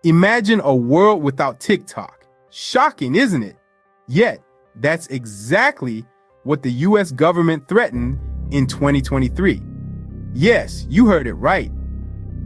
Imagine a world without TikTok. Shocking, isn't it? Yet, that's exactly what the US government threatened in 2023. Yes, you heard it right.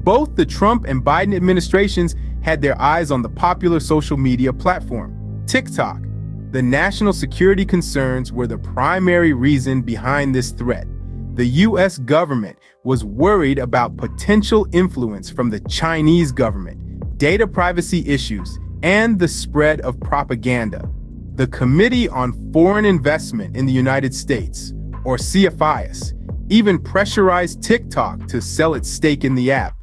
Both the Trump and Biden administrations had their eyes on the popular social media platform, TikTok. The national security concerns were the primary reason behind this threat. The US government was worried about potential influence from the Chinese government, data privacy issues, and the spread of propaganda. The Committee on Foreign Investment in the United States, or CFIUS, even pressurized TikTok to sell its stake in the app.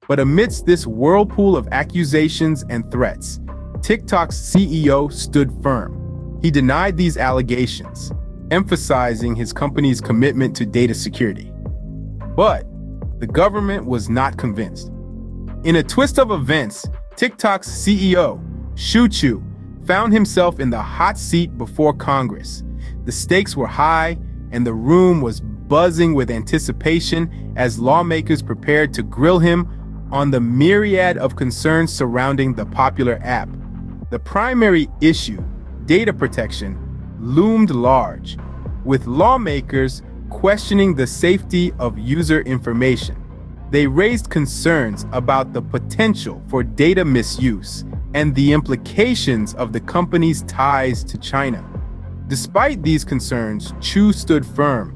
But amidst this whirlpool of accusations and threats, TikTok's CEO stood firm. He denied these allegations, emphasizing his company's commitment to data security. But the government was not convinced. In a twist of events, TikTok's CEO, Chu, found himself in the hot seat before Congress. The stakes were high, and the room was buzzing with anticipation as lawmakers prepared to grill him on the myriad of concerns surrounding the popular app. The primary issue, data protection, loomed large, with lawmakers questioning the safety of user information. They raised concerns about the potential for data misuse and the implications of the company's ties to China. Despite these concerns, Chu stood firm,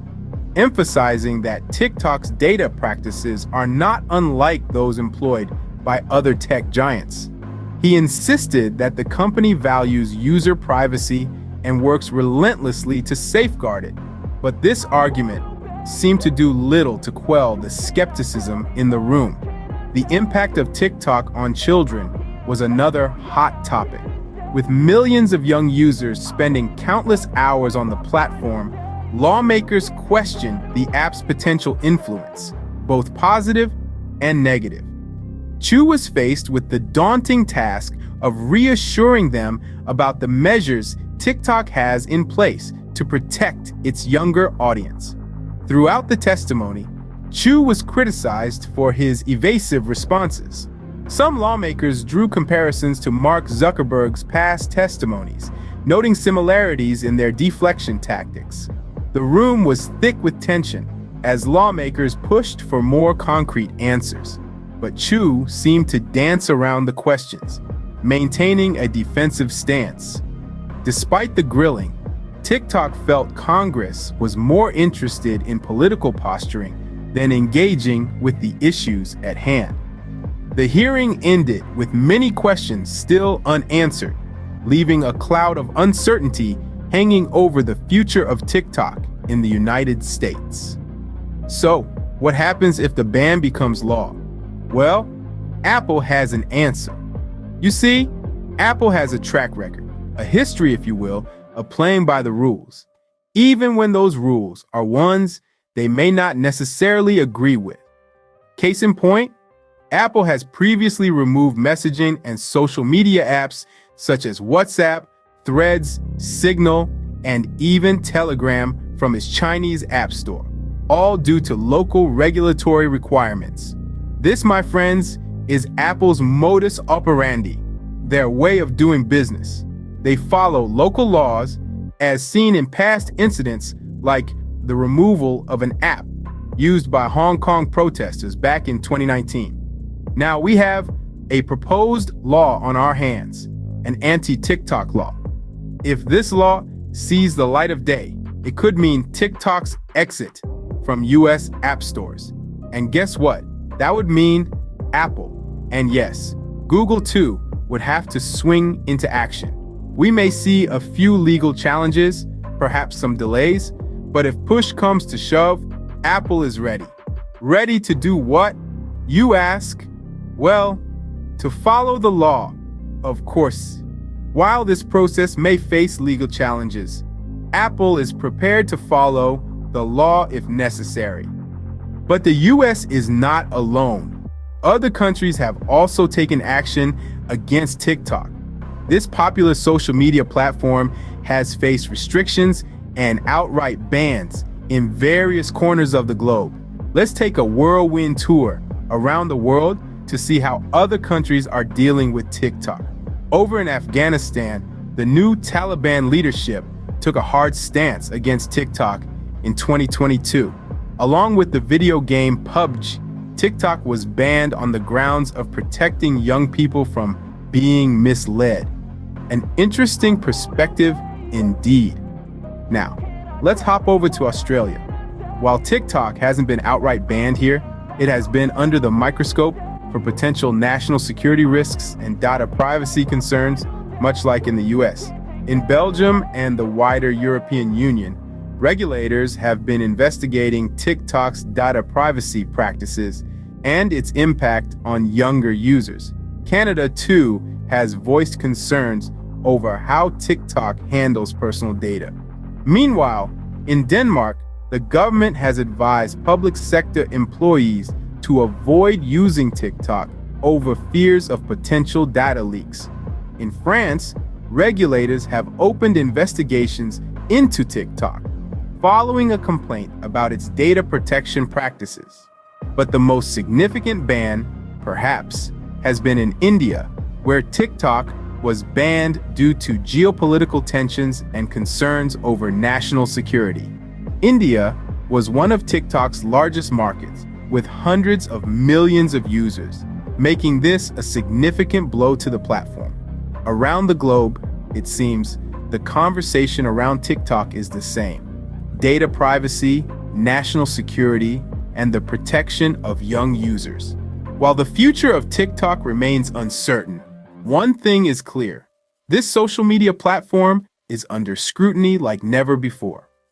emphasizing that TikTok's data practices are not unlike those employed by other tech giants. He insisted that the company values user privacy and works relentlessly to safeguard it. But this argument seemed to do little to quell the skepticism in the room. The impact of TikTok on children was another hot topic. With millions of young users spending countless hours on the platform, lawmakers questioned the app's potential influence, both positive and negative. Chu was faced with the daunting task of reassuring them about the measures TikTok has in place to protect its younger audience. Throughout the testimony, Chu was criticized for his evasive responses. Some lawmakers drew comparisons to Mark Zuckerberg's past testimonies, noting similarities in their deflection tactics. The room was thick with tension as lawmakers pushed for more concrete answers. But Chu seemed to dance around the questions, maintaining a defensive stance. Despite the grilling, TikTok felt Congress was more interested in political posturing than engaging with the issues at hand. The hearing ended with many questions still unanswered, leaving a cloud of uncertainty hanging over the future of TikTok in the United States. So, what happens if the ban becomes law? Well, Apple has an answer. You see, Apple has a track record, a history, if you will, of playing by the rules, even when those rules are ones they may not necessarily agree with. Case in point, Apple has previously removed messaging and social media apps such as WhatsApp, Threads, Signal, and even Telegram from its Chinese app store, all due to local regulatory requirements. This, my friends, is Apple's modus operandi, their way of doing business. They follow local laws, as seen in past incidents like the removal of an app used by Hong Kong protesters back in 2019. Now we have a proposed law on our hands, an anti-TikTok law. If this law sees the light of day, it could mean TikTok's exit from US app stores. And guess what? That would mean Apple, and yes, Google too, would have to swing into action. We may see a few legal challenges, perhaps some delays, but if push comes to shove, Apple is ready. Ready to do what? You ask? Well, to follow the law, of course. While this process may face legal challenges, Apple is prepared to follow the law if necessary. But the US is not alone. Other countries have also taken action against TikTok. This popular social media platform has faced restrictions and outright bans in various corners of the globe. Let's take a whirlwind tour around the world to see how other countries are dealing with TikTok. Over in Afghanistan, the new Taliban leadership took a hard stance against TikTok in 2022. Along with the video game PUBG, TikTok was banned on the grounds of protecting young people from being misled. An interesting perspective indeed. Now, let's hop over to Australia. While TikTok hasn't been outright banned here, it has been under the microscope for potential national security risks and data privacy concerns, much like in the US. In Belgium and the wider European Union, regulators have been investigating TikTok's data privacy practices and its impact on younger users. Canada, too, has voiced concerns over how TikTok handles personal data. Meanwhile, in Denmark, the government has advised public sector employees to avoid using TikTok over fears of potential data leaks. In France, regulators have opened investigations into TikTok following a complaint about its data protection practices. But the most significant ban, perhaps, has been in India, where TikTok was banned due to geopolitical tensions and concerns over national security. India was one of TikTok's largest markets, with hundreds of millions of users, making this a significant blow to the platform. Around the globe, it seems, the conversation around TikTok is the same: data privacy, national security, and the protection of young users. While the future of TikTok remains uncertain, one thing is clear: this social media platform is under scrutiny like never before.